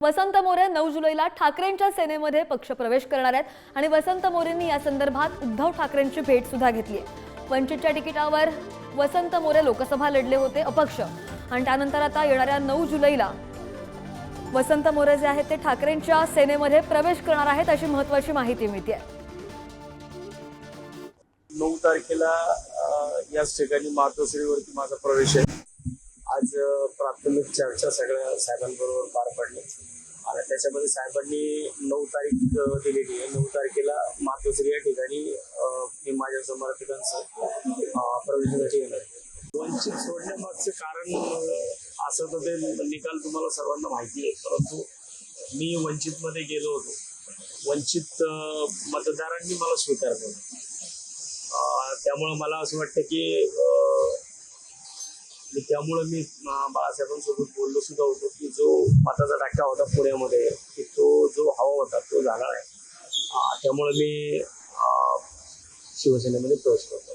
वसंत मोरे 9 जुलैला ठाकरेंच्या सेनेमध्ये पक्षप्रवेश करणार आहेत आणि वसंत मोरेंनी या संदर्भात उद्धव ठाकरेंची भेट सुद्धा घेतली आहे। वंचितच्या तिकिटावर वसंत मोरे लोकसभा लढले होते अपक्ष आणि त्यानंतर आता येणाऱ्या 9 जुलैला वसंत मोरे जे आहेत ते ठाकरेंच्या सेनेमध्ये प्रवेश करणार आहेत अशी महत्त्वाची माहिती मिळते आहे। 9 तारखेला याच ठिकाणी मातोश्रीवरती माझा प्रवेश आहे। आज प्राथमिक चर्चा सगळ्या साहेबांबरोबर पार पडली आणि त्याच्यामध्ये साहेबांनी 9 तारीख दिलेली आहे। 9 तारखेला मातोश्री या ठिकाणी मी माझ्या समर्थकांचं प्रवेशासाठी येणार आहे। वंचित सोडण्यामागचं कारण असं तर ते निकाल तुम्हाला सर्वांना माहिती आहे, परंतु मी वंचितमध्ये गेलो होतो। वंचित मतदारांनी मला स्वीकारलं, त्यामुळे मला असं वाटतं की त्यामुळे मी बाळासाहेबांसोबत बोललो सुद्धा होतो की जो मताचा टक्का होता पुण्यामध्ये की तो जो हवा होता तो झाला आहे, त्यामुळे मी शिवसेनेमध्ये प्रवेश करतो।